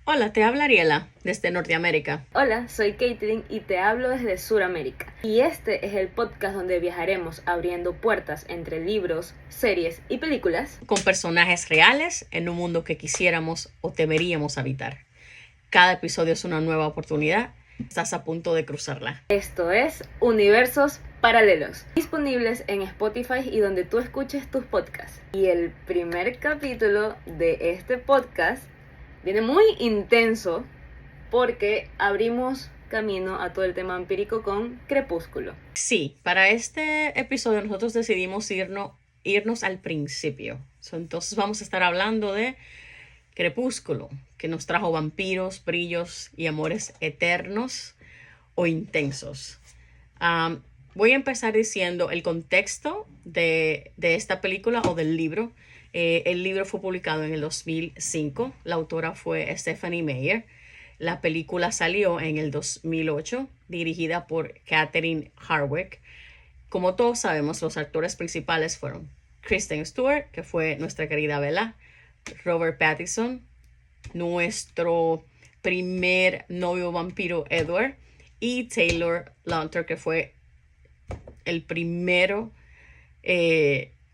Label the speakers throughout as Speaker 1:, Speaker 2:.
Speaker 1: Hola, te habla Ariela desde Norteamérica.
Speaker 2: Hola, soy Caitlin y te hablo desde Sudamérica. Y este es el podcast donde viajaremos abriendo puertas entre libros, series y películas.
Speaker 1: Con personajes reales en un mundo que quisiéramos o deberíamos habitar. Cada episodio es una nueva oportunidad. Estás a punto de cruzarla.
Speaker 2: Esto es Universos Paralelos, disponibles en Spotify y donde tú escuches tus podcasts. Y el primer capítulo de este podcast viene muy intenso porque abrimos camino a todo el tema empírico con Crepúsculo.
Speaker 1: Sí, para este episodio nosotros decidimos irnos al principio. Entonces vamos a estar hablando de Crepúsculo, que nos trajo vampiros, brillos y amores eternos o intensos. Um, Voy a empezar diciendo el contexto de esta película o del libro. El libro fue publicado en el 2005. La autora fue Stephanie Meyer. La película salió en el 2008, dirigida por Catherine Hardwicke. Como todos sabemos, los actores principales fueron Kristen Stewart, que fue nuestra querida Bella, Robert Pattinson, nuestro primer novio vampiro Edward, y Taylor Lautner, que fue el primero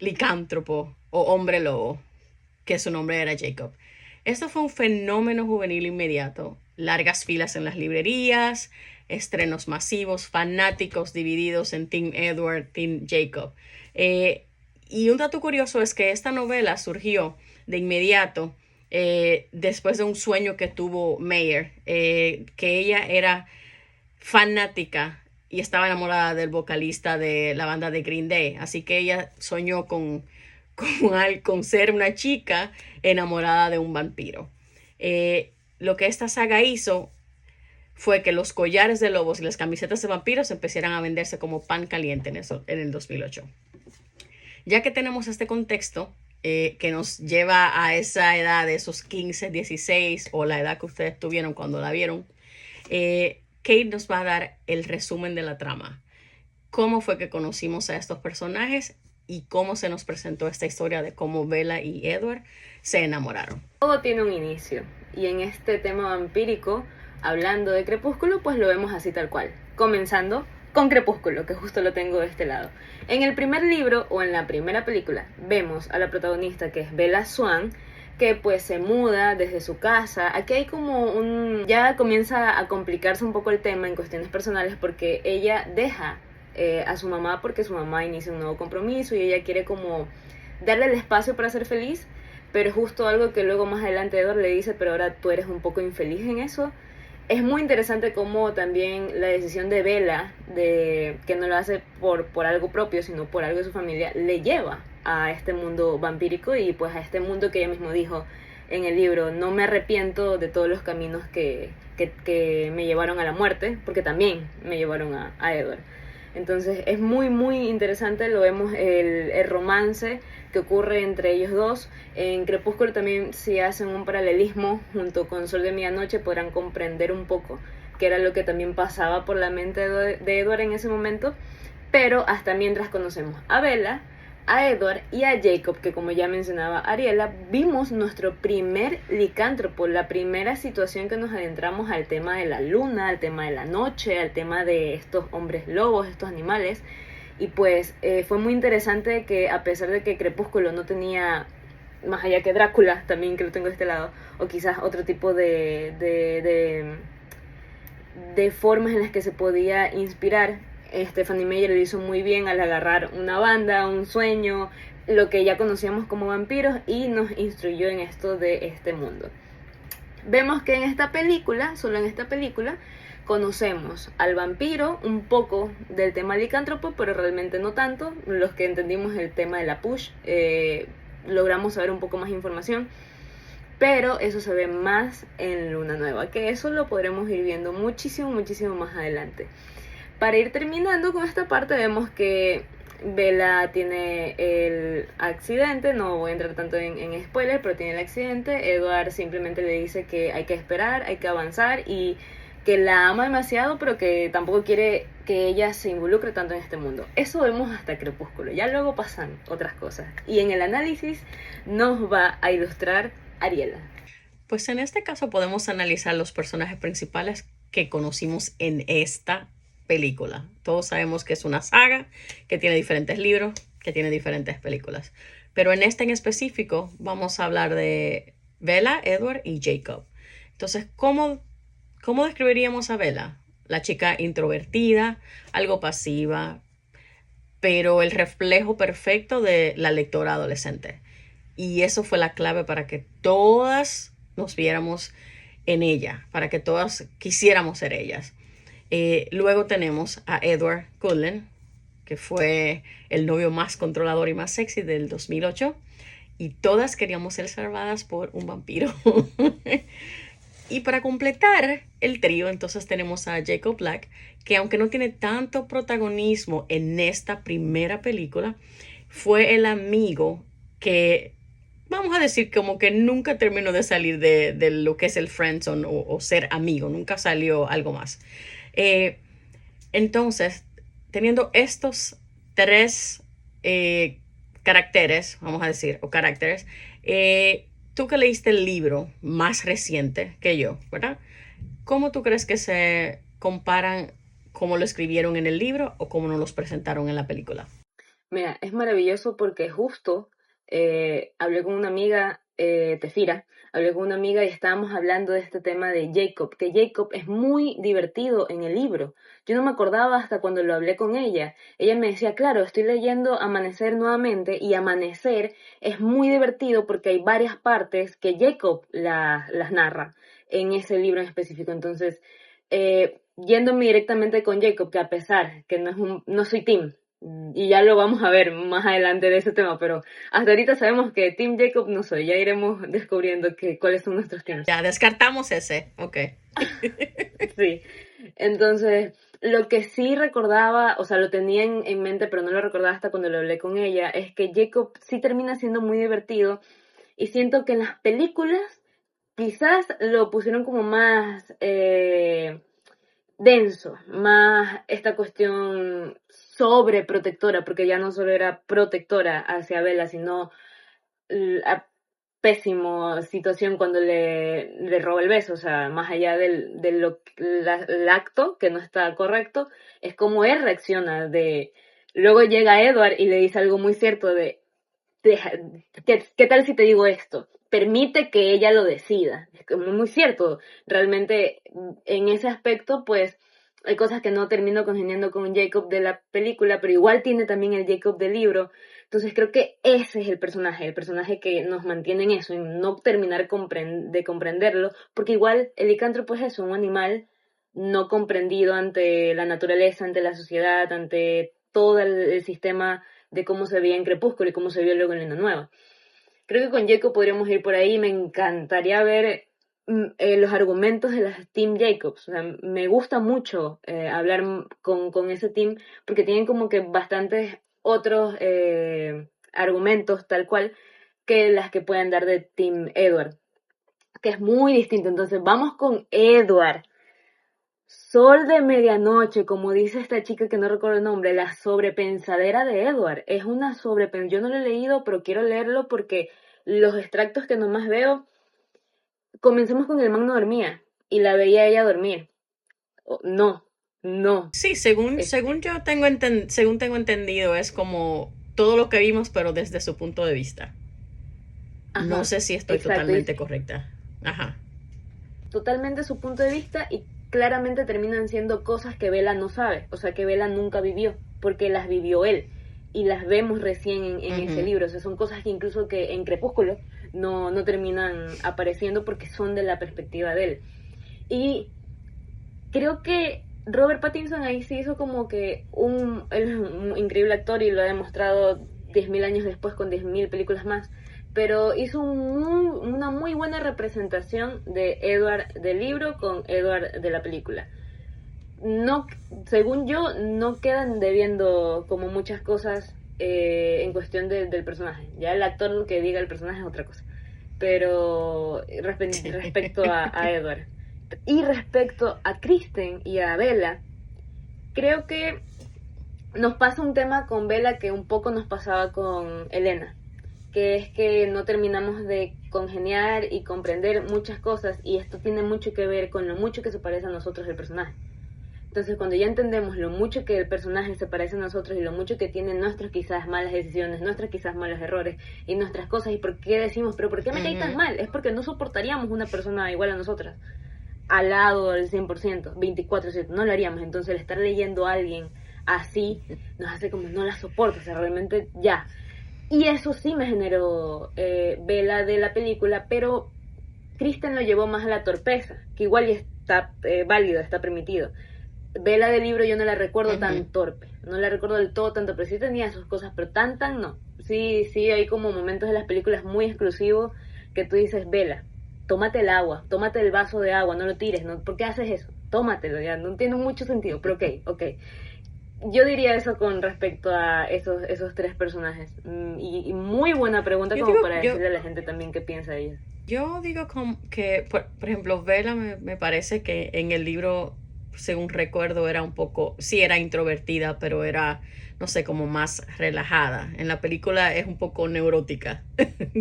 Speaker 1: licántropo o hombre lobo, que su nombre era Jacob. Esto fue un fenómeno juvenil inmediato. Largas filas en las librerías, estrenos masivos, fanáticos divididos en Team Edward, Team Jacob. Y un dato curioso es que esta novela surgió de inmediato después de un sueño que tuvo Meyer, que ella era fanática y estaba enamorada del vocalista de la banda de Green Day. Así que ella soñó con ser una chica enamorada de un vampiro. Lo que esta saga hizo fue que los collares de lobos y las camisetas de vampiros empezaran a venderse como pan caliente en el 2008. Ya que tenemos este contexto que nos lleva a esa edad de esos 15, 16 o la edad que ustedes tuvieron cuando la vieron, Kate nos va a dar el resumen de la trama. Cómo fue que conocimos a estos personajes y cómo se nos presentó esta historia de cómo Bella y Edward se enamoraron.
Speaker 2: Todo tiene un inicio y en este tema vampírico, hablando de Crepúsculo, pues lo vemos así tal cual. Comenzando con Crepúsculo, que justo lo tengo de este lado. En el primer libro o en la primera película vemos a la protagonista, que es Bella Swan, que pues se muda desde su casa. Aquí hay como ya comienza a complicarse un poco el tema en cuestiones personales porque ella deja a su mamá porque su mamá inicia un nuevo compromiso y ella quiere como darle el espacio para ser feliz, pero justo algo que luego más adelante Edward le dice, pero ahora tú eres un poco infeliz en eso. Es muy interesante cómo también la decisión de Bella, de que no lo hace por algo propio, sino por algo de su familia, le lleva a este mundo vampírico y pues a este mundo que ella mismo dijo en el libro: no me arrepiento de todos los caminos que me llevaron a la muerte, porque también me llevaron a Edward. Entonces es muy muy interesante, lo vemos el romance que ocurre entre ellos dos. En Crepúsculo también, si hacen un paralelismo junto con Sol de Medianoche, podrán comprender un poco qué era lo que también pasaba por la mente de Edward en ese momento. Pero hasta mientras conocemos a Bella, a Edward y a Jacob, que como ya mencionaba Ariela, vimos nuestro primer licántropo, la primera situación que nos adentramos al tema de la luna, al tema de la noche, al tema de estos hombres lobos, estos animales. Y pues fue muy interesante que, a pesar de que Crepúsculo no tenía, más allá que Drácula, también que lo tengo de este lado, o quizás otro tipo de formas en las que se podía inspirar, Stephanie Meyer lo hizo muy bien al agarrar una banda, un sueño, lo que ya conocíamos como vampiros, y nos instruyó en esto de este mundo. Vemos que en esta película, solo en esta película, conocemos al vampiro, un poco del tema licántropo, pero realmente no tanto. Los que entendimos el tema de la push, logramos saber un poco más información, pero eso se ve más en Luna Nueva, que eso lo podremos ir viendo muchísimo, muchísimo más adelante. Para ir terminando con esta parte, vemos que Bella tiene el accidente, no voy a entrar tanto en spoiler, pero tiene el accidente. Edward simplemente le dice que hay que esperar, hay que avanzar y que la ama demasiado, pero que tampoco quiere que ella se involucre tanto en este mundo. Eso vemos hasta Crepúsculo, ya luego pasan otras cosas. Y en el análisis nos va a ilustrar Ariela.
Speaker 1: Pues en este caso podemos analizar los personajes principales que conocimos en esta película. Todos sabemos que es una saga, que tiene diferentes libros, que tiene diferentes películas. Pero en esta en específico vamos a hablar de Bella, Edward y Jacob. Entonces, ¿cómo describiríamos a Bella? La chica introvertida, algo pasiva, pero el reflejo perfecto de la lectora adolescente. Y eso fue la clave para que todas nos viéramos en ella, para que todas quisiéramos ser ellas. Luego tenemos a Edward Cullen, que fue el novio más controlador y más sexy del 2008. Y todas queríamos ser salvadas por un vampiro. Y para completar el trío, entonces tenemos a Jacob Black, que aunque no tiene tanto protagonismo en esta primera película, fue el amigo que, vamos a decir, como que nunca terminó de salir de lo que es el friendzone o ser amigo, nunca salió algo más. Entonces, teniendo estos tres caracteres, vamos a decir, o caracteres, tú que leíste el libro más reciente que yo, ¿verdad? ¿Cómo tú crees que se comparan cómo lo escribieron en el libro o cómo nos los presentaron en la película?
Speaker 2: Mira, es maravilloso porque justo hablé con una amiga, Tefira, hablé con una amiga y estábamos hablando de este tema de Jacob, que Jacob es muy divertido en el libro. Yo no me acordaba hasta cuando lo hablé con ella. Ella me decía, claro, estoy leyendo Amanecer nuevamente y Amanecer es muy divertido porque hay varias partes que Jacob las narra en ese libro en específico. Entonces, yéndome directamente con Jacob, que a pesar que no soy Tim, y ya lo vamos a ver más adelante de ese tema, pero hasta ahorita sabemos que Team Jacob no soy, ya iremos descubriendo cuáles son nuestros teams.
Speaker 1: Ya descartamos ese, ok.
Speaker 2: Sí, entonces lo que sí recordaba, o sea, lo tenía en mente, pero no lo recordaba hasta cuando lo hablé con ella, es que Jacob sí termina siendo muy divertido y siento que en las películas quizás lo pusieron como más denso, más esta cuestión sobreprotectora, porque ya no solo era protectora hacia Bella, sino la pésima situación cuando le roba el beso, o sea, más allá el acto, que no está correcto, es como él reacciona luego llega Edward y le dice algo muy cierto ¿qué tal si te digo esto? Permite que ella lo decida. Es muy cierto. Realmente, en ese aspecto, pues, hay cosas que no termino congeniando con Jacob de la película, pero igual tiene también el Jacob del libro. Entonces creo que ese es el personaje que nos mantiene en eso, en no terminar de comprenderlo, porque igual el licántropo es eso, un animal no comprendido ante la naturaleza, ante la sociedad, ante todo el sistema de cómo se veía en Crepúsculo y cómo se vio luego en Luna Nueva. Creo que con Jacob podríamos ir por ahí. Me encantaría ver los argumentos de las Team Jacobs. O sea, me gusta mucho hablar con ese team porque tienen como que bastantes otros argumentos tal cual que las que pueden dar de Team Edward, que es muy distinto. Entonces vamos con Edward. Sol de medianoche, como dice esta chica que no recuerdo el nombre, la sobrepensadera de Edward. Es una yo no lo he leído, pero quiero leerlo porque los extractos que nomás veo, comencemos con el man no dormía y la veía ella dormir. No.
Speaker 1: Sí, según yo según tengo entendido, es como todo lo que vimos, pero desde su punto de vista.
Speaker 2: Ajá,
Speaker 1: no sé si estoy
Speaker 2: exacto,
Speaker 1: totalmente correcta. Ajá.
Speaker 2: Totalmente su punto de vista y claramente terminan siendo cosas que Bella no sabe, o sea, que Bella nunca vivió, porque las vivió él y las vemos recién en ese libro. O sea, son cosas que incluso que en Crepúsculo no terminan apareciendo porque son de la perspectiva de él. Y creo que Robert Pattinson ahí se hizo como que él es un increíble actor y lo ha demostrado 10.000 años después con 10.000 películas más, pero hizo una muy buena representación de Edward del libro con Edward de la película. No, según yo, no quedan debiendo como muchas cosas en cuestión del personaje. Ya el actor que diga el personaje es otra cosa. Pero respecto a Edward. Y respecto a Kristen y a Bella, creo que nos pasa un tema con Bella que un poco nos pasaba con Elena. que es que no terminamos de congeniar y comprender muchas cosas, y esto tiene mucho que ver con lo mucho que se parece a nosotros el personaje. Entonces, cuando ya entendemos lo mucho que el personaje se parece a nosotros y lo mucho que tiene nuestras quizás malas decisiones, nuestras quizás malos errores y nuestras cosas, y por qué decimos, pero ¿por qué me cae tan mal? Es porque no soportaríamos una persona igual a nosotras, al lado del 100%, 24/7, no lo haríamos. Entonces, el estar leyendo a alguien así nos hace como no la soporto, o sea, realmente ya. Y eso sí me generó vela de la película, pero Kristen lo llevó más a la torpeza, que igual ya está válido, está permitido. Vela del libro yo no la recuerdo tan torpe, no la recuerdo del todo tanto, pero sí tenía sus cosas, pero tan no. Sí, hay como momentos de las películas muy exclusivos que tú dices, Vela, tómate el agua, tómate el vaso de agua, no lo tires, ¿no? ¿Por qué haces eso? Tómatelo, ya, no tiene mucho sentido, pero ok. Yo diría eso con respecto a esos tres personajes. Y muy buena pregunta
Speaker 1: Yo
Speaker 2: como
Speaker 1: digo,
Speaker 2: para decirle a la gente también qué piensa de ellos.
Speaker 1: yo digo que, por ejemplo, Bella me parece que en el libro, según recuerdo, era un poco, sí era introvertida, pero era, no sé, como más relajada. En la película es un poco neurótica,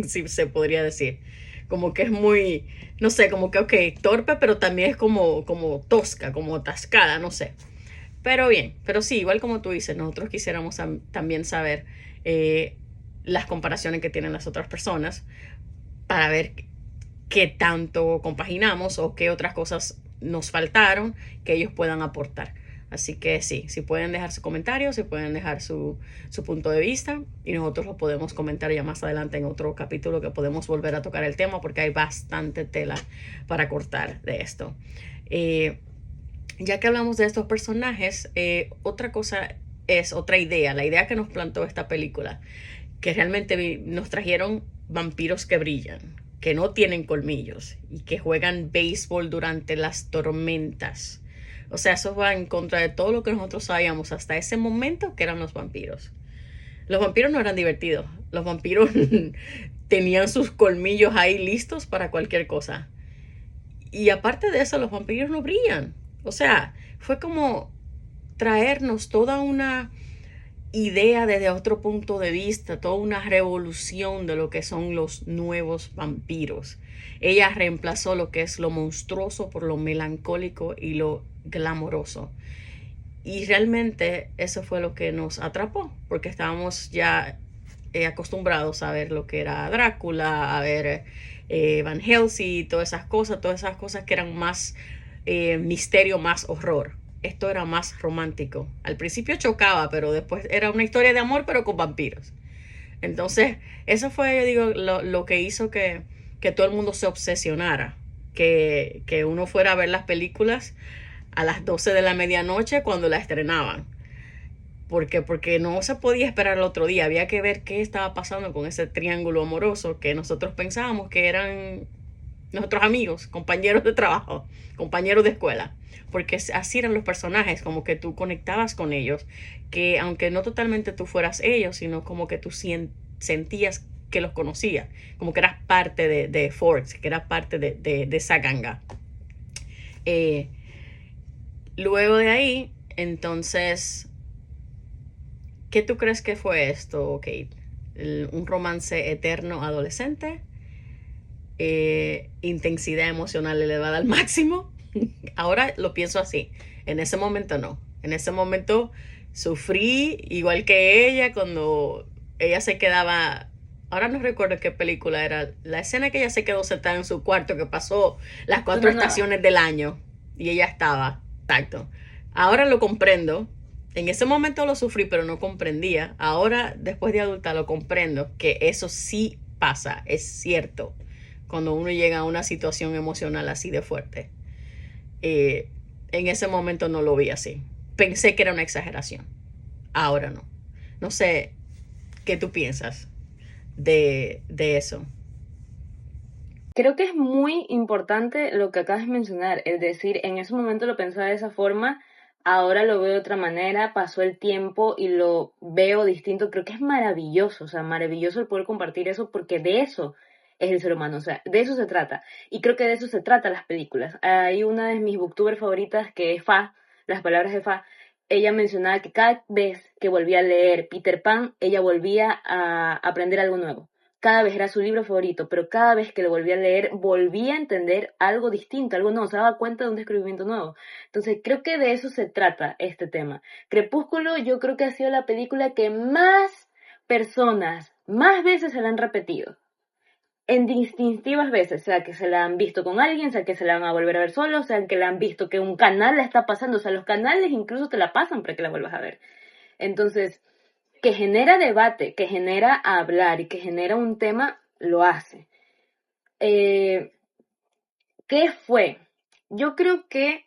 Speaker 1: si se podría decir. Como que es muy, no sé, como que, ok, torpe, pero también es como tosca, como atascada, no sé. Pero bien, pero sí, igual como tú dices, nosotros quisiéramos también saber eh, las comparaciones que tienen las otras personas para ver qué tanto compaginamos o qué otras cosas nos faltaron que ellos puedan aportar. Así que sí, si pueden dejar su comentario, si pueden dejar su punto de vista y nosotros lo podemos comentar ya más adelante en otro capítulo que podemos volver a tocar el tema porque hay bastante tela para cortar de esto. Ya que hablamos de estos personajes, otra cosa es otra idea, la idea que nos plantó esta película, que realmente nos trajeron vampiros que brillan, que no tienen colmillos y que juegan béisbol durante las tormentas. O sea, eso va en contra de todo lo que nosotros sabíamos hasta ese momento que eran los vampiros. Los vampiros no eran divertidos. Los vampiros tenían sus colmillos ahí listos para cualquier cosa. Y aparte de eso, los vampiros no brillan. O sea, fue como traernos toda una idea desde otro punto de vista, toda una revolución de lo que son los nuevos vampiros. Ella reemplazó lo que es lo monstruoso por lo melancólico y lo glamoroso. Y realmente eso fue lo que nos atrapó, porque estábamos ya acostumbrados a ver lo que era Drácula, a ver Van Helsing, todas esas cosas que eran más misterio, más horror. Esto era más romántico. Al principio chocaba, pero después era una historia de amor, pero con vampiros. Entonces, eso fue, yo digo, lo que hizo que todo el mundo se obsesionara. Que uno fuera a ver las películas a las 12 de la medianoche cuando la estrenaban. Porque no se podía esperar el otro día. Había que ver qué estaba pasando con ese triángulo amoroso que nosotros pensábamos que eran nuestros amigos, compañeros de trabajo, compañeros de escuela, porque así eran los personajes, como que tú conectabas con ellos, que aunque no totalmente tú fueras ellos, sino como que tú sentías que los conocías, como que eras parte de Forks, que eras parte de esa ganga. Eh, Luego de ahí, entonces, ¿qué tú crees que fue esto, Kate? ¿Un romance eterno adolescente? Intensidad emocional elevada al máximo? Ahora lo pienso así. En ese momento no. En ese momento sufrí igual que ella cuando ella se quedaba. Ahora no recuerdo qué película era. La escena que ella se quedó sentada en su cuarto, que pasó las 4 estaciones del año y ella estaba. Exacto. Ahora lo comprendo. En ese momento lo sufrí, pero no comprendía. Ahora, después de adulta, lo comprendo que eso sí pasa, es cierto, cuando uno llega a una situación emocional así de fuerte. Eh, en ese momento no lo vi así. Pensé que era una exageración. Ahora no. No sé qué tú piensas de eso.
Speaker 2: Creo que es muy importante lo que acabas de mencionar, es decir, en ese momento lo pensaba de esa forma, ahora lo veo de otra manera, pasó el tiempo y lo veo distinto. Creo que es maravilloso, o sea, maravilloso el poder compartir eso porque de eso es el ser humano, o sea, de eso se trata. Y creo que de eso se trata las películas. Hay una de mis booktubers favoritas que es Fa, las palabras de Fa. Ella mencionaba que cada vez que volvía a leer Peter Pan, ella volvía a aprender algo nuevo, cada vez era su libro favorito, pero cada vez que lo volvía a leer, volvía a entender algo distinto, algo nuevo, se daba cuenta de un descubrimiento nuevo. Entonces, creo que de eso se trata este tema. Crepúsculo, yo creo que ha sido la película que más personas, más veces se la han repetido. En distintivas veces, sea que se la han visto con alguien, sea que se la van a volver a ver solo, sea que la han visto que un canal la está pasando, o sea, los canales incluso te la pasan para que la vuelvas a ver. Entonces, que genera debate, que genera hablar y que genera un tema, lo hace. ¿Qué fue? Yo creo que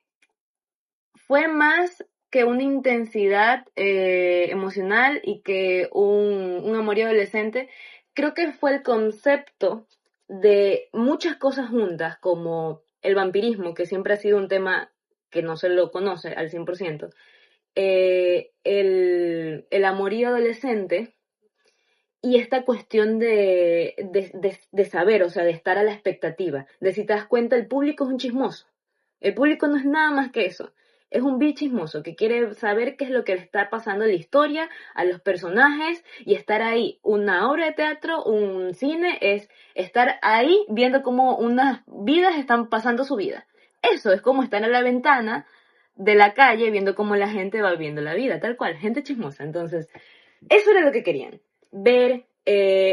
Speaker 2: fue más que una intensidad emocional y que un amorío adolescente. Creo que fue el concepto de muchas cosas juntas, como el vampirismo, que siempre ha sido un tema que no se lo conoce al 100%, el amorío adolescente y esta cuestión de saber, o sea, de estar a la expectativa, de si te das cuenta, el público es un chismoso. El público no es nada más que eso. Es un vil chismoso que quiere saber qué es lo que le está pasando en la historia, a los personajes y estar ahí. Una obra de teatro, un cine, es estar ahí viendo cómo unas vidas están pasando su vida. Eso es como estar a la ventana de la calle viendo cómo la gente va viviendo la vida, tal cual, gente chismosa. Entonces, eso era lo que querían, ver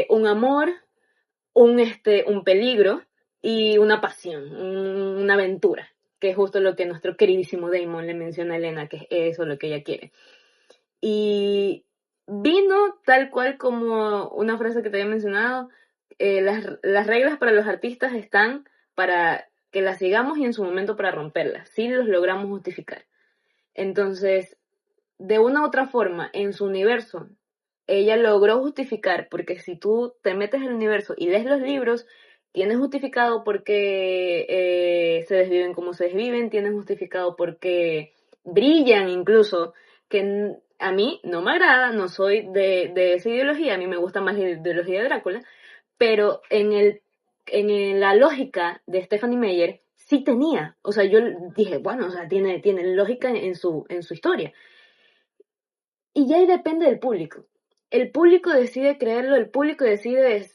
Speaker 2: un amor, un peligro y una pasión, una aventura, que es justo lo que nuestro queridísimo Damon le menciona a Elena, que es eso lo que ella quiere. Y vino tal cual como una frase que te había mencionado, las reglas para los artistas están para que las sigamos y en su momento para romperlas, si los logramos justificar. Entonces, de una u otra forma, en su universo, ella logró justificar, porque si tú te metes en el universo y lees los libros, tienes justificado por qué se desviven como se desviven, tienes justificado por qué brillan incluso, que a mí no me agrada, no soy de esa ideología, a mí me gusta más la ideología de Drácula, pero en la lógica de Stephanie Meyer sí tenía, o sea, yo dije, bueno, o sea, tiene lógica en su historia. Y ya ahí depende del público. El público decide creerlo, el público decide,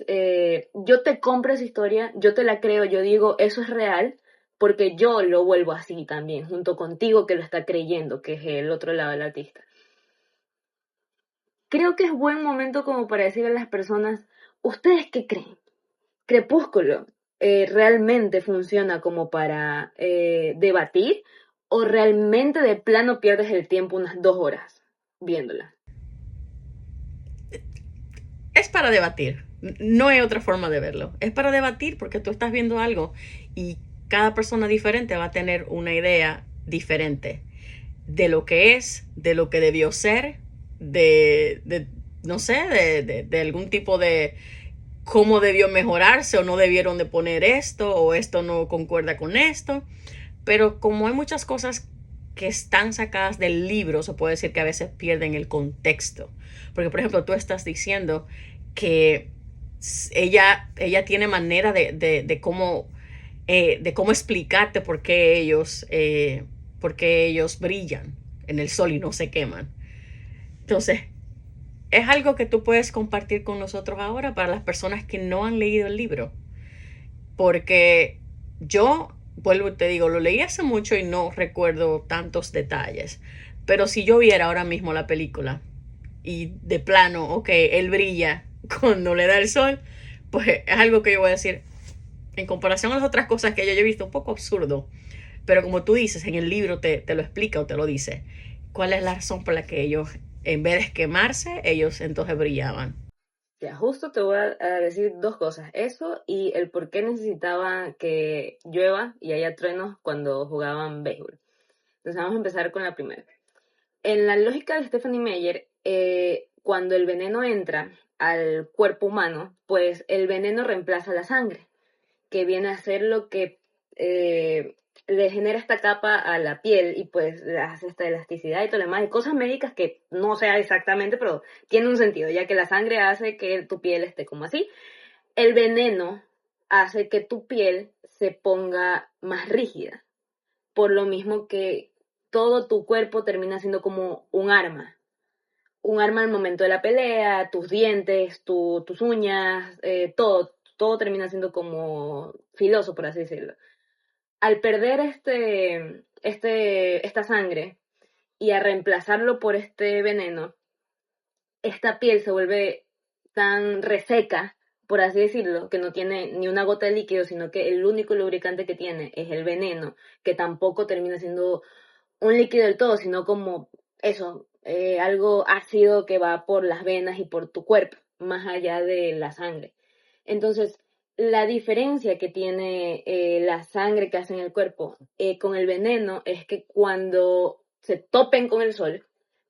Speaker 2: yo te compro esa historia, yo te la creo, yo digo, eso es real, porque yo lo vuelvo así también, junto contigo que lo está creyendo, que es el otro lado del artista. Creo que es buen momento como para decirle a las personas, ¿ustedes qué creen? Crepúsculo realmente funciona como para debatir o realmente de plano pierdes el tiempo unas 2 horas viéndola.
Speaker 1: Es para debatir. No hay otra forma de verlo. Es para debatir porque tú estás viendo algo y cada persona diferente va a tener una idea diferente de lo que es, de lo que debió ser, no sé, de algún tipo de cómo debió mejorarse o no debieron de poner esto o esto no concuerda con esto. Pero como hay muchas cosas que están sacadas del libro, se puede decir que a veces pierden el contexto. Porque, por ejemplo, tú estás diciendo que ella tiene manera de cómo explicarte por qué ellos brillan en el sol y no se queman. Entonces, es algo que tú puedes compartir con nosotros ahora para las personas que no han leído el libro. Porque yo, vuelvo y te digo, lo leí hace mucho y no recuerdo tantos detalles. Pero si yo viera ahora mismo la película y de plano, ok, él brilla cuando le da el sol, pues es algo que yo voy a decir, en comparación a las otras cosas que yo he visto, un poco absurdo. Pero como tú dices, en el libro te lo explica o te lo dice. ¿Cuál es la razón por la que ellos, en vez de quemarse, ellos entonces brillaban?
Speaker 2: Ya, justo te voy a decir 2 cosas. Eso y el por qué necesitaba que llueva y haya truenos cuando jugaban béisbol. Entonces vamos a empezar con la primera. En la lógica de Stephanie Meyer, cuando el veneno entra al cuerpo humano, pues el veneno reemplaza la sangre, que viene a ser lo que le genera esta capa a la piel y pues le hace esta elasticidad y todo lo demás, y cosas médicas que no sea exactamente, pero tiene un sentido, ya que la sangre hace que tu piel esté como así. El veneno hace que tu piel se ponga más rígida, por lo mismo que todo tu cuerpo termina siendo como un arma, un arma al momento de la pelea, tus dientes, tus uñas, todo termina siendo como filoso, por así decirlo. Al perder esta sangre y a reemplazarlo por este veneno, esta piel se vuelve tan reseca, por así decirlo, que no tiene ni una gota de líquido, sino que el único lubricante que tiene es el veneno, que tampoco termina siendo un líquido del todo, sino como eso, algo ácido que va por las venas y por tu cuerpo, más allá de la sangre. Entonces, la diferencia que tiene la sangre que hace en el cuerpo con el veneno es que cuando se topen con el sol,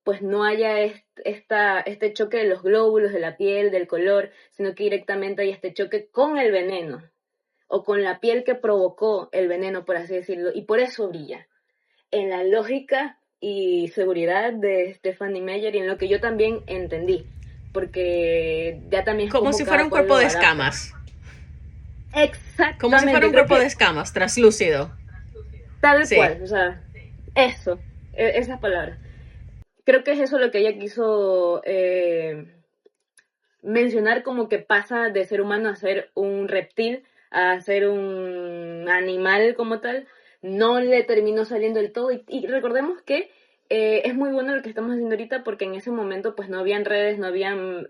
Speaker 2: pues no haya este choque de los glóbulos, de la piel, del color, sino que directamente hay este choque con el veneno o con la piel que provocó el veneno, por así decirlo, y por eso brilla. En la lógica y seguridad de Stephenie Meyer y en lo que yo también entendí, porque ya también es
Speaker 1: como si fuera un cuerpo de escamas.
Speaker 2: Exactamente.
Speaker 1: Como si fuera un cuerpo de escamas, traslúcido.
Speaker 2: Tal cual, o sea, eso, esas palabras. Creo que es eso lo que ella quiso mencionar, como que pasa de ser humano a ser un reptil, a ser un animal como tal. No le terminó saliendo del todo y recordemos que es muy bueno lo que estamos haciendo ahorita porque en ese momento pues no habían redes, no habían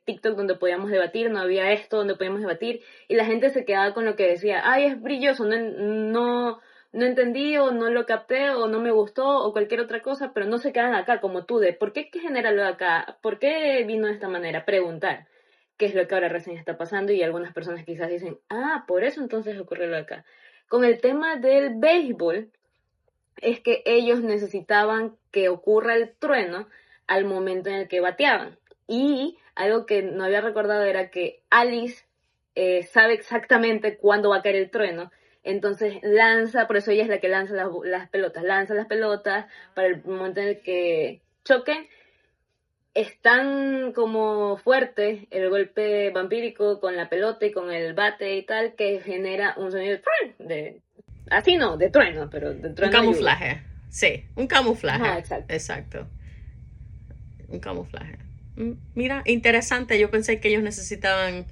Speaker 2: TikTok donde podíamos debatir, no había esto donde podíamos debatir y la gente se quedaba con lo que decía, ay, es brilloso, no entendí o no lo capté o no me gustó o cualquier otra cosa, pero no se quedan acá como tú de ¿por qué hay que generarlo acá? ¿Por qué vino de esta manera? Preguntar, qué es lo que ahora recién está pasando y algunas personas quizás dicen, por eso entonces ocurrió lo de acá. Con el tema del béisbol, es que ellos necesitaban que ocurra el trueno al momento en el que bateaban. Y algo que no había recordado era que Alice sabe exactamente cuándo va a caer el trueno. Entonces lanza, por eso ella es la que lanza las pelotas para el momento en el que choquen. Es tan como fuerte el golpe vampírico con la pelota y con el bate y tal que genera un sonido así no, de trueno, pero de trueno.
Speaker 1: Un camuflaje, sí, un camuflaje.
Speaker 2: Ajá, exacto.
Speaker 1: Un camuflaje. Mira, interesante, yo pensé que ellos necesitaban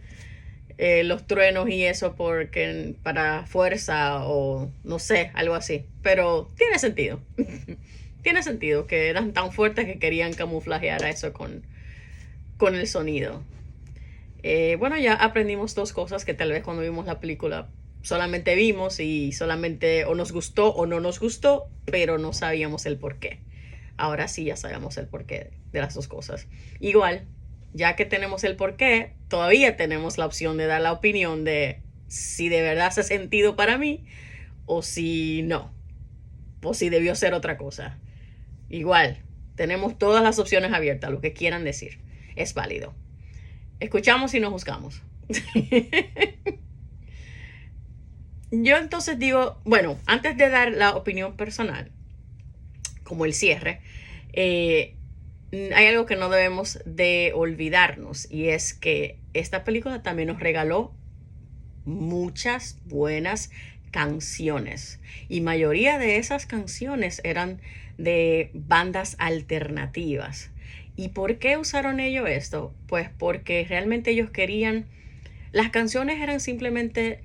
Speaker 1: los truenos y eso porque para fuerza o no sé, algo así, pero tiene sentido. Tiene sentido que eran tan fuertes que querían camuflajear a eso con el sonido. Bueno, ya aprendimos dos cosas que tal vez cuando vimos la película solamente vimos y solamente o nos gustó o no nos gustó, pero no sabíamos el por qué. Ahora sí ya sabemos el porqué de las dos cosas. Igual, ya que tenemos el porqué, todavía tenemos la opción de dar la opinión de si de verdad hace sentido para mí o si no, o si debió ser otra cosa. Igual, tenemos todas las opciones abiertas, lo que quieran decir. Es válido. Escuchamos y no juzgamos. Yo entonces digo, bueno, antes de dar la opinión personal, como el cierre, hay algo que no debemos de olvidarnos y es que esta película también nos regaló muchas buenas canciones y mayoría de esas canciones eran de bandas alternativas. ¿Y por qué usaron ellos esto? Pues porque realmente ellos querían, las canciones eran simplemente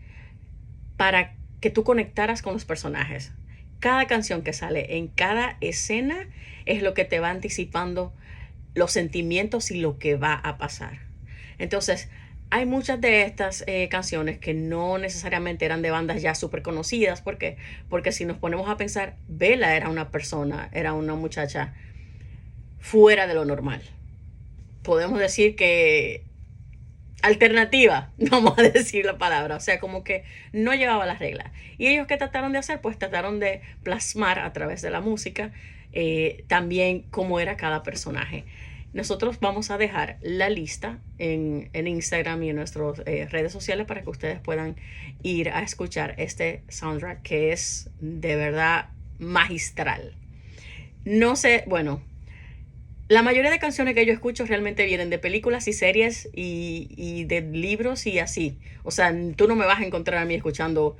Speaker 1: para que tú conectaras con los personajes. Cada canción que sale en cada escena es lo que te va anticipando los sentimientos y lo que va a pasar. Entonces, hay muchas de estas canciones que no necesariamente eran de bandas ya súper conocidas. ¿Por qué? Porque si nos ponemos a pensar, Bella era una persona, era una muchacha fuera de lo normal. Podemos decir que alternativa, vamos a decir la palabra, o sea, como que no llevaba las reglas. Y ellos ¿qué trataron de hacer? Pues trataron de plasmar a través de la música también cómo era cada personaje. Nosotros vamos a dejar la lista en Instagram y en nuestras redes sociales para que ustedes puedan ir a escuchar este soundtrack que es de verdad magistral. No sé, bueno, la mayoría de canciones que yo escucho realmente vienen de películas y series y de libros y así. O sea, tú no me vas a encontrar a mí escuchando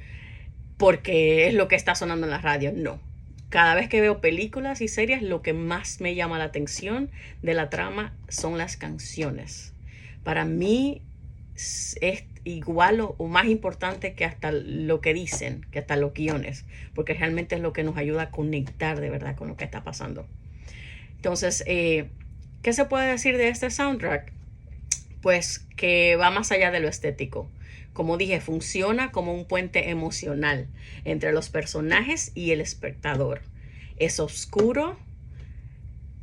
Speaker 1: porque es lo que está sonando en la radio. No. cada vez que veo películas y series, lo que más me llama la atención de la trama son las canciones. Para mí es igual o más importante que hasta lo que dicen, que hasta los guiones, porque realmente es lo que nos ayuda a conectar de verdad con lo que está pasando. Entonces, ¿qué se puede decir de este soundtrack? Pues que va más allá de lo estético. Como dije, funciona como un puente emocional entre los personajes y el espectador. Es oscuro,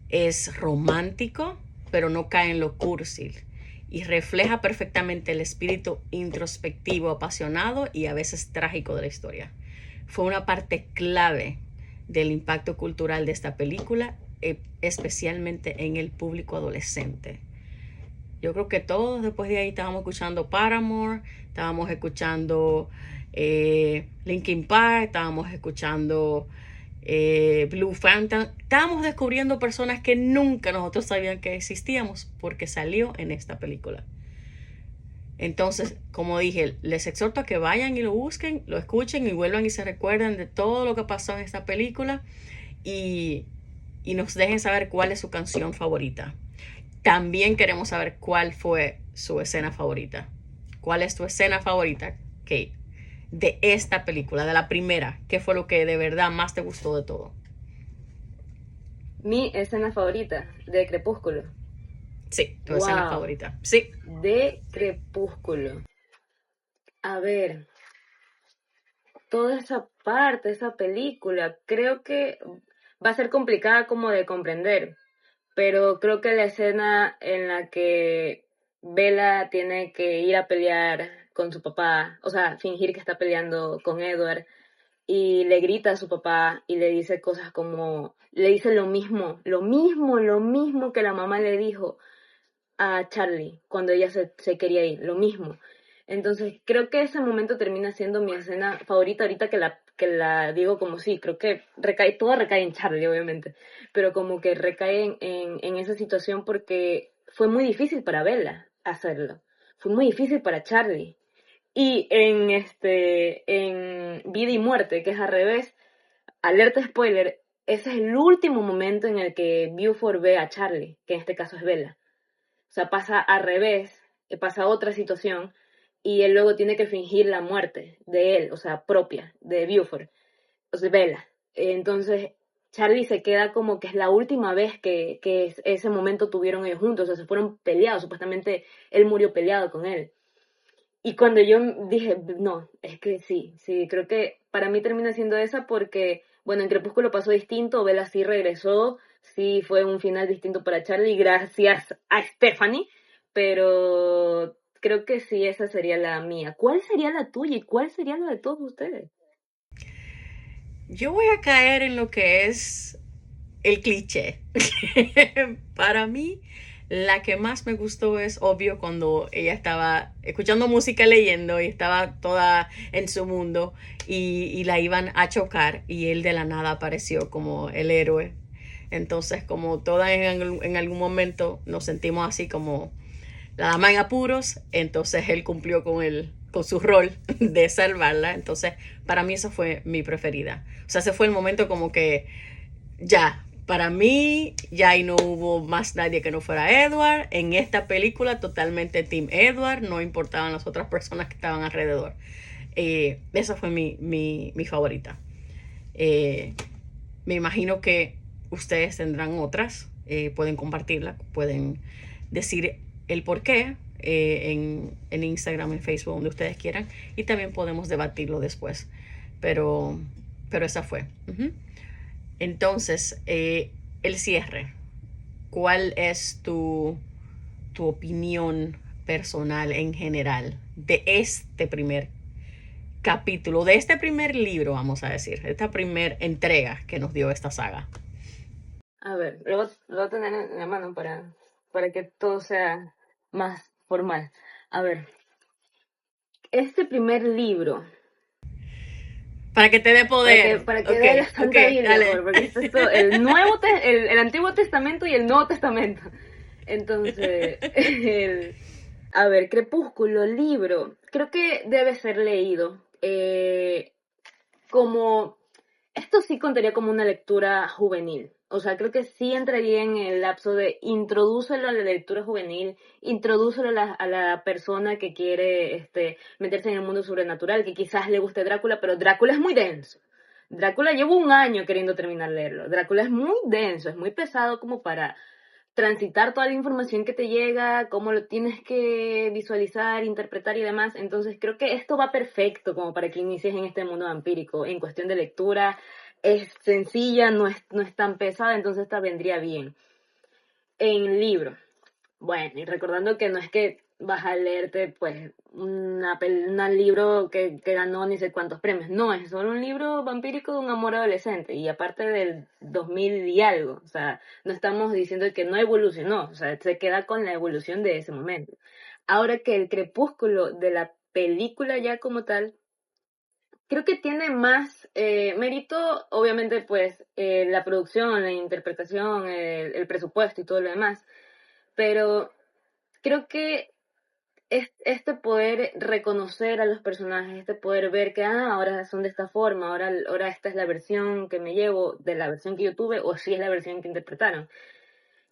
Speaker 1: es romántico, pero no cae en lo cursi y refleja perfectamente el espíritu introspectivo, apasionado y a veces trágico de la historia. Fue una parte clave del impacto cultural de esta película, especialmente en el público adolescente. Yo creo que todos después de ahí estábamos escuchando Paramore, estábamos escuchando Linkin Park, estábamos escuchando Blue Phantom. Estábamos descubriendo personas que nunca nosotros sabíamos que existíamos porque salió en esta película. Entonces, como dije, les exhorto a que vayan y lo busquen, lo escuchen y vuelvan y se recuerden de todo lo que pasó en esta película y nos dejen saber cuál es su canción favorita. También queremos saber cuál fue su escena favorita. ¿Cuál es tu escena favorita, Kate? De esta película, de la primera. ¿Qué fue lo que de verdad más te gustó de todo?
Speaker 2: Mi escena favorita de Crepúsculo.
Speaker 1: Sí, tu escena favorita. Sí.
Speaker 2: De Crepúsculo. A ver, toda esa parte, esa película, creo que va a ser complicada como de comprender, pero creo que la escena en la que Bella tiene que ir a pelear con su papá, o sea, fingir que está peleando con Edward, y le grita a su papá y le dice cosas como, le dice lo mismo que la mamá le dijo a Charlie cuando ella se quería ir, lo mismo. Entonces, creo que ese momento termina siendo mi escena favorita ahorita que la digo como sí, creo que todo recae en Charlie, obviamente, pero como que recae en esa situación porque fue muy difícil para Bella hacerlo, fue muy difícil para Charlie. Y en Vida y Muerte, que es al revés, alerta spoiler, ese es el último momento en el que Buford ve a Charlie, que en este caso es Bella. O sea, pasa al revés, pasa otra situación, y él luego tiene que fingir la muerte de él, o sea, propia, de Buford, o sea, Bella. Entonces, Charlie se queda como que es la última vez que ese momento tuvieron ellos juntos, o sea, se fueron peleados, supuestamente él murió peleado con él. Y cuando yo dije, no, es que sí, creo que para mí termina siendo esa porque, bueno, en Crepúsculo pasó distinto, Bella sí regresó, sí fue un final distinto para Charlie gracias a Stephanie, pero creo que sí, esa sería la mía. ¿Cuál sería la tuya y cuál sería la de todos ustedes?
Speaker 1: Yo voy a caer en lo que es el cliché. Para mí, la que más me gustó es obvio cuando ella estaba escuchando música, leyendo y estaba toda en su mundo y la iban a chocar y él de la nada apareció como el héroe. Entonces, como todas en algún momento nos sentimos así como la dama en apuros, entonces él cumplió con su rol de salvarla. Entonces, para mí esa fue mi preferida. O sea, ese fue el momento como que ya, para mí, ya ahí no hubo más nadie que no fuera Edward. En esta película, totalmente Team Edward, no importaban las otras personas que estaban alrededor. Esa fue mi favorita. Me imagino que ustedes tendrán otras, pueden compartirla, pueden decir el por qué en Instagram, en Facebook, donde ustedes quieran, y también podemos debatirlo después. Pero, pero esa fue. Entonces, el cierre. ¿Cuál es tu opinión personal en general de este primer capítulo, de este primer libro, vamos a decir, esta primera entrega que nos dio esta saga?
Speaker 2: A ver, lo voy a tener en la mano para que todo sea más formal. A ver, este primer libro,
Speaker 1: Para que te dé poder.
Speaker 2: para que dé la Santa Biblia,
Speaker 1: dale.
Speaker 2: porque esto es todo, el Antiguo Testamento y el Nuevo Testamento. Entonces, a ver, Crepúsculo, libro, creo que debe ser leído como Esto sí contaría como una lectura juvenil. O sea, creo que sí entraría en el lapso de introdúcelo a la lectura juvenil, introdúcelo a la persona que quiere meterse en el mundo sobrenatural, que quizás le guste Drácula, pero Drácula es muy denso. Drácula llevo un año queriendo terminar de leerlo. Drácula es muy denso, es muy pesado como para transitar toda la información que te llega, cómo lo tienes que visualizar, interpretar y demás. Entonces creo que esto va perfecto como para que inicies en este mundo vampírico. En cuestión de lectura, es sencilla, no es tan pesada, entonces esta vendría bien. En libro. Bueno, y recordando que no es que vas a leerte pues un libro que ganó ni sé cuántos premios, no, es solo un libro vampírico de un amor adolescente y aparte del 2000 y algo, o sea, no estamos diciendo que no evolucionó, o sea, se queda con la evolución de ese momento. Ahora que el crepúsculo de la película ya como tal, creo que tiene más mérito, obviamente pues la producción, la interpretación, el presupuesto y todo lo demás, pero creo que este poder reconocer a los personajes, este poder ver que ahora son de esta forma, ahora esta es la versión que me llevo de la versión que yo tuve o si es la versión que interpretaron.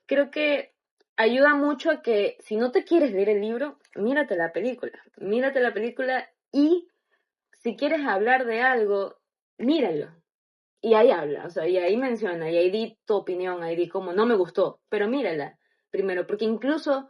Speaker 2: Creo que ayuda mucho a que si no te quieres leer el libro, mírate la película y si quieres hablar de algo, míralo. Y ahí habla, o sea, y ahí menciona, y ahí di tu opinión, ahí di como no me gustó, pero mírala primero, porque incluso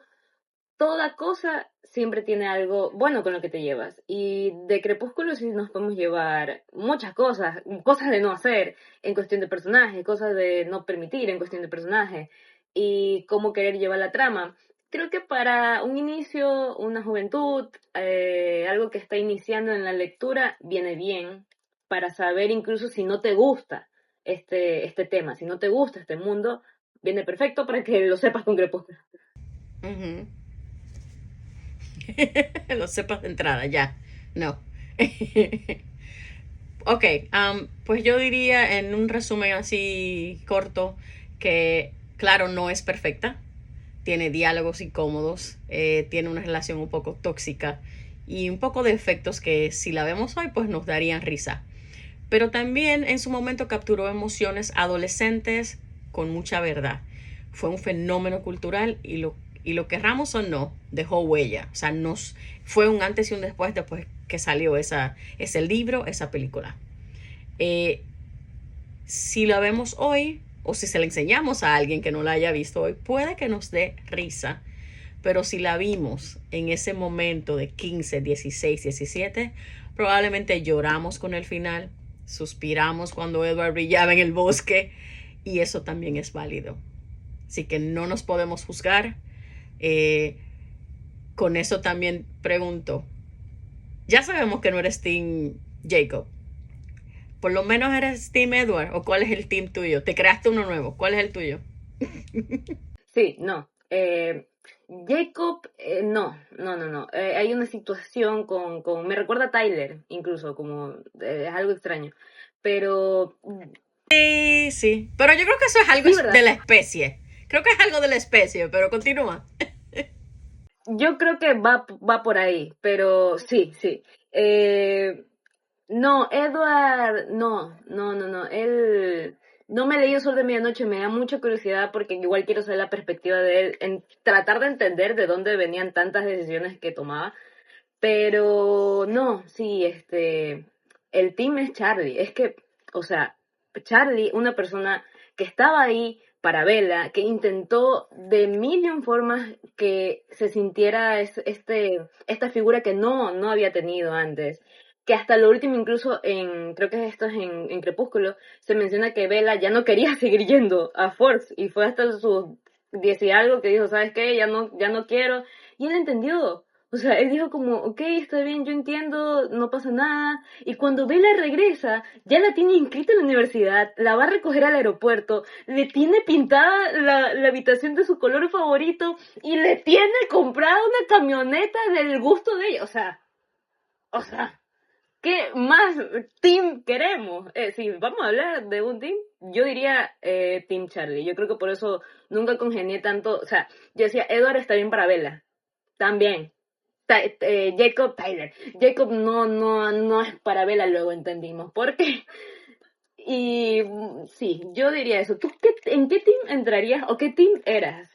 Speaker 2: toda cosa siempre tiene algo bueno con lo que te llevas. Y de Crepúsculo sí nos podemos llevar muchas cosas, cosas de no hacer en cuestión de personaje, cosas de no permitir en cuestión de personaje y cómo querer llevar la trama. Creo que para un inicio, una juventud, algo que está iniciando en la lectura, viene bien para saber incluso si no te gusta este tema, si no te gusta este mundo, viene perfecto para que lo sepas con Crepúsculo.
Speaker 1: Ujú. Lo sepas de entrada, ya. No. Ok, pues yo diría en un resumen así corto que, claro, no es perfecta, tiene diálogos incómodos, tiene una relación un poco tóxica y un poco de efectos que si la vemos hoy pues nos darían risa. Pero también en su momento capturó emociones adolescentes con mucha verdad. Fue un fenómeno cultural y lo querramos o no, dejó huella. O sea, fue un antes y un después que salió ese libro, esa película. Eh, si la vemos hoy, o si se la enseñamos a alguien que no la haya visto hoy, puede que nos dé risa. Pero si la vimos en ese momento de 15, 16, 17, probablemente lloramos con el final, suspiramos cuando Edward brillaba en el bosque y eso también es válido. Así que no nos podemos juzgar. Eh, con eso también pregunto, ya sabemos que no eres Team Jacob. Por lo menos eres Team Edward. ¿O cuál es el team tuyo? Te creaste uno nuevo. ¿Cuál es el tuyo?
Speaker 2: Sí, no. Jacob, no. Hay una situación me recuerda a Tyler, incluso, como es algo extraño. Pero,
Speaker 1: Sí, sí. Pero yo creo que eso es algo
Speaker 2: sí, ¿verdad?
Speaker 1: de la especie. Creo que es algo de la especie, pero continúa.
Speaker 2: Yo creo que va por ahí, pero sí, sí. Eh, no, Edward, no. Él, no me he leído Sol de Medianoche, me da mucha curiosidad porque igual quiero saber la perspectiva de él, en tratar de entender de dónde venían tantas decisiones que tomaba. Pero no, sí, el team es Charlie. Es que, o sea, Charlie, una persona que estaba ahí para Bella, que intentó de mil y un formas que se sintiera esta figura que no había tenido antes. Que hasta lo último, incluso creo que esto es en Crepúsculo, se menciona que Bella ya no quería seguir yendo a Forks y fue hasta sus 10 y algo que dijo, ¿sabes qué? Ya no quiero. Y él entendió. O sea, él dijo como, ok, está bien, yo entiendo, no pasa nada. Y cuando Bella regresa, ya la tiene inscrita en la universidad, la va a recoger al aeropuerto, le tiene pintada la habitación de su color favorito y le tiene comprada una camioneta del gusto de ella. O sea, ¿qué más team queremos? Si vamos a hablar de un team, yo diría Team Charlie. Yo creo que por eso nunca congenié tanto. O sea, yo decía, Edward está bien para Bella. También. Jacob Tyler. Jacob no es para Bella, luego entendimos. ¿Por qué? Y sí, yo diría eso. ¿Tú en qué team entrarías o qué team eras?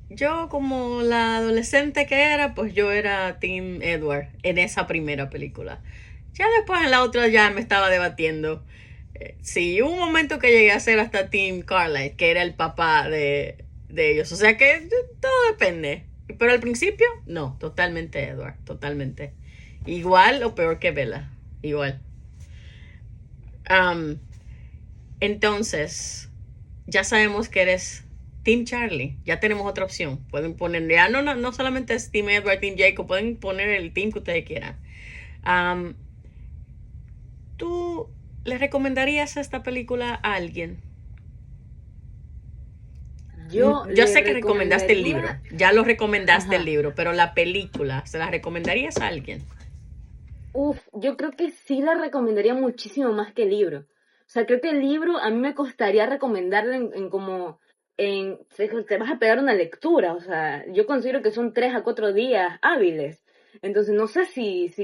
Speaker 1: Yo, como la adolescente que era, pues yo era Team Edward en esa primera película. Ya después en la otra ya me estaba debatiendo. Sí, hubo un momento que llegué a ser hasta Team Carlisle, que era el papá de ellos. O sea que todo depende. Pero al principio, no, totalmente Edward, totalmente. Igual o peor que Bella, igual. Am, entonces, ya sabemos que eres Team Charlie. Ya tenemos otra opción. Pueden poner, ya no solamente es Team Edward, Team Jacob, pueden poner el team que ustedes quieran. Am, ¿Tú le recomendarías esta película a alguien?
Speaker 2: Yo
Speaker 1: Yo
Speaker 2: le
Speaker 1: sé que recomendaste el libro,
Speaker 2: recomendaría,
Speaker 1: ya lo recomendaste el
Speaker 2: ajá,
Speaker 1: libro, pero la película, ¿se la recomendarías a alguien?
Speaker 2: yo creo que sí la recomendaría muchísimo más que el libro. O sea, creo que el libro a mí me costaría recomendarle en como, te vas a pegar una lectura. O sea, yo considero que son 3 a 4 días hábiles. Entonces, no sé si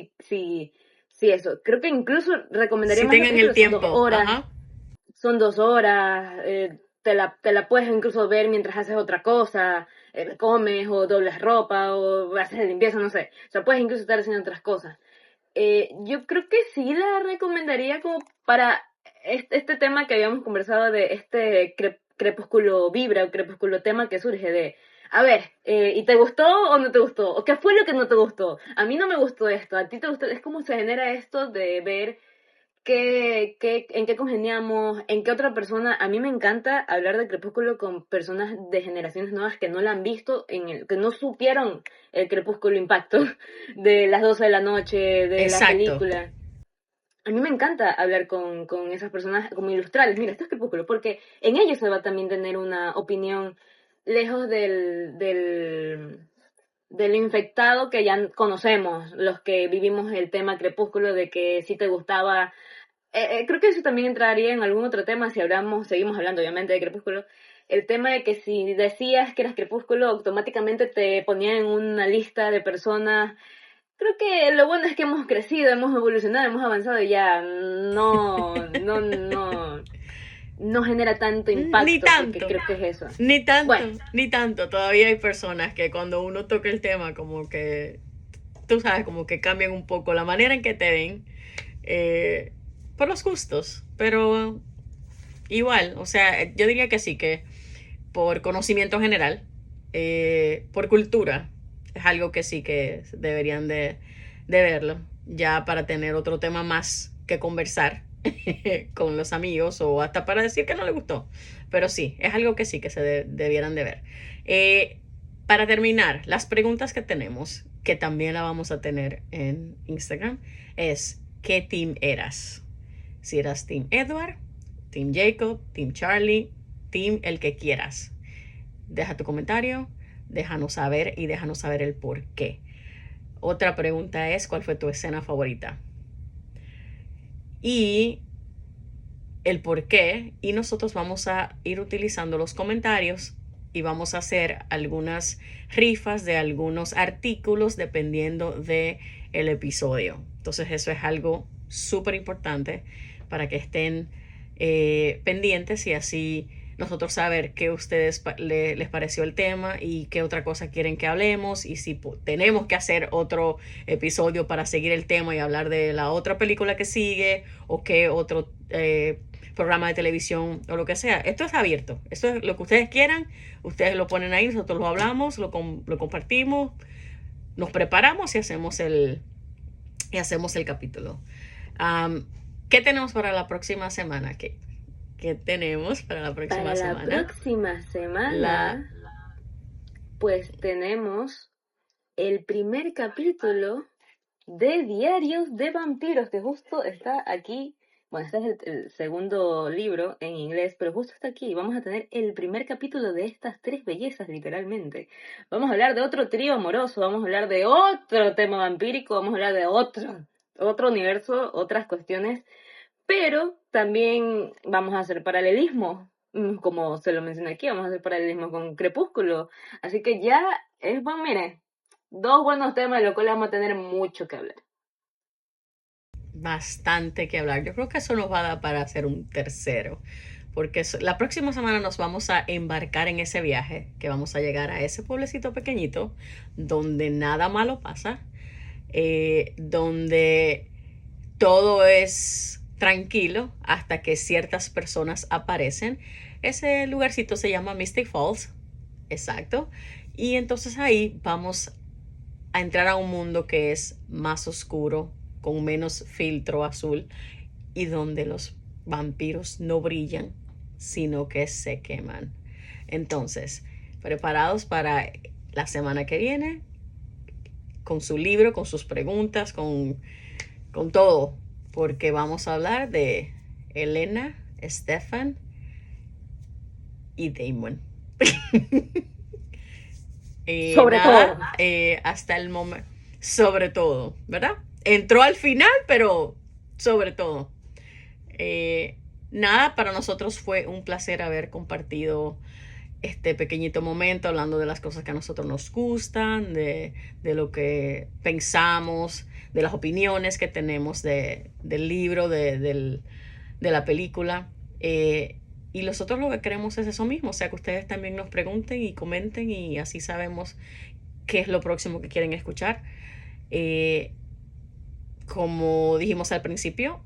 Speaker 2: eso. Creo que incluso recomendaría
Speaker 1: Si
Speaker 2: más la
Speaker 1: tengan el
Speaker 2: película, son dos
Speaker 1: tiempo,
Speaker 2: horas.
Speaker 1: ajá.
Speaker 2: Son 2 horas, te la puedes incluso ver mientras haces otra cosa, comes o dobles ropa o haces limpieza, no sé. O sea, puedes incluso estar haciendo otras cosas. Yo creo que sí la recomendaría como para este tema que habíamos conversado de este crepúsculo vibra o crepúsculo tema que surge de, a ver, ¿y te gustó o no te gustó? ¿O qué fue lo que no te gustó? A mí no me gustó esto, a ti te gustó, es como se genera esto de ver en qué congeniamos, en qué otra persona. A mí me encanta hablar de Crepúsculo con personas de generaciones nuevas que no la han visto, que no supieron el Crepúsculo Impacto de las 12 de la noche, de la
Speaker 1: Exacto.
Speaker 2: película. A mí me encanta hablar con esas personas, como ilustrarles, mira, esto es Crepúsculo, porque en ellos se va a también tener una opinión lejos del infectado que ya conocemos, los que vivimos el tema Crepúsculo, de que si te gustaba creo que eso también entraría en algún otro tema si seguimos hablando obviamente de Crepúsculo. El tema de que si decías que eras Crepúsculo, automáticamente te ponían en una lista de personas. Creo que lo bueno es que hemos crecido, hemos evolucionado, hemos avanzado y ya no genera tanto
Speaker 1: Ni
Speaker 2: impacto, porque
Speaker 1: tanto,
Speaker 2: creo que es eso.
Speaker 1: ni
Speaker 2: Bueno,
Speaker 1: tanto, ni tanto. Todavía hay personas que cuando uno toca el tema, como que, tú sabes, como que cambian un poco la manera en que te ven, eh, por los gustos. Pero igual, o sea, yo diría que sí, que por conocimiento general, por cultura, es algo que sí que deberían de verlo, ya para tener otro tema más que conversar con los amigos o hasta para decir que no le gustó. Pero sí, es algo que sí que debieran de ver. Para terminar, las preguntas que tenemos, que también la vamos a tener en Instagram, es ¿qué team eras? Si eras Team Edward, Team Jacob, Team Charlie, Team el que quieras. Deja tu comentario, déjanos saber y déjanos saber el por qué. Otra pregunta es, ¿cuál fue tu escena favorita? Y el por qué. Y nosotros vamos a ir utilizando los comentarios y vamos a hacer algunas rifas de algunos artículos dependiendo de el episodio. Entonces eso es algo súper importante para que estén pendientes y así nosotros saber qué a ustedes les pareció el tema y qué otra cosa quieren que hablemos y si tenemos que hacer otro episodio para seguir el tema y hablar de la otra película que sigue o qué otro programa de televisión o lo que sea. Esto es abierto. Esto es lo que ustedes quieran. Ustedes lo ponen ahí, nosotros lo hablamos, lo compartimos, nos preparamos y hacemos el capítulo. Um, ¿Qué tenemos para la próxima semana? ¿Qué tenemos para la próxima
Speaker 2: para la
Speaker 1: semana?
Speaker 2: próxima
Speaker 1: La,
Speaker 2: semana, pues tenemos el primer capítulo de Diarios de Vampiros, que justo está aquí. Bueno, este es el segundo libro en inglés, pero justo está aquí. Vamos a tener el primer capítulo de estas tres bellezas, literalmente. Vamos a hablar de otro trío amoroso, vamos a hablar de otro tema vampírico, vamos a hablar de otro universo, otras cuestiones, pero también vamos a hacer paralelismo, como se lo mencioné aquí, vamos a hacer paralelismo con Crepúsculo. Así que ya es, bueno, mire, dos buenos temas de los cuales vamos a tener mucho que hablar.
Speaker 1: bastante que hablar. Yo creo que eso nos va a dar para hacer un tercero, porque la próxima semana nos vamos a embarcar en ese viaje, que vamos a llegar a ese pueblecito pequeñito donde nada malo pasa, donde todo es tranquilo hasta que ciertas personas aparecen. Ese lugarcito se llama Mystic Falls, exacto. Y entonces ahí vamos a entrar a un mundo que es más oscuro, con menos filtro azul y donde los vampiros no brillan, sino que se queman. Entonces, preparados para la semana que viene, con su libro, con sus preguntas, con todo, porque vamos a hablar de Elena, Stefan y Damon.
Speaker 2: Sobre todo.
Speaker 1: Hasta el momento, sobre todo, ¿verdad? Entró al final, pero sobre todo. Nada, para nosotros fue un placer haber compartido este pequeñito momento hablando de las cosas que a nosotros nos gustan, de lo que pensamos, de las opiniones que tenemos del libro, de la película. Y nosotros lo que queremos es eso mismo, o sea, que ustedes también nos pregunten y comenten y así sabemos qué es lo próximo que quieren escuchar. Como dijimos al principio,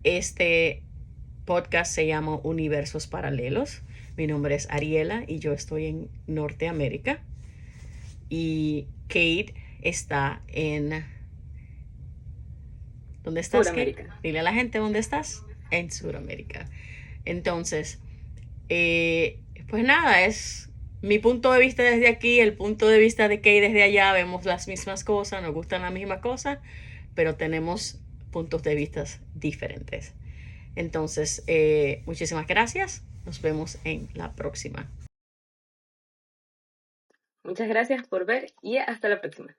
Speaker 1: este podcast se llama Universos Paralelos. Mi nombre es Ariela y yo estoy en Norteamérica. Y Kate está en... ¿Dónde estás, Kate? Dile a la gente dónde estás. En Sudamérica. Entonces, pues nada, es mi punto de vista desde aquí, el punto de vista de Kate desde allá. Vemos las mismas cosas, nos gustan las mismas cosas, pero tenemos puntos de vista diferentes. Entonces, muchísimas gracias. Nos vemos en la próxima.
Speaker 2: Muchas gracias por ver y hasta la próxima.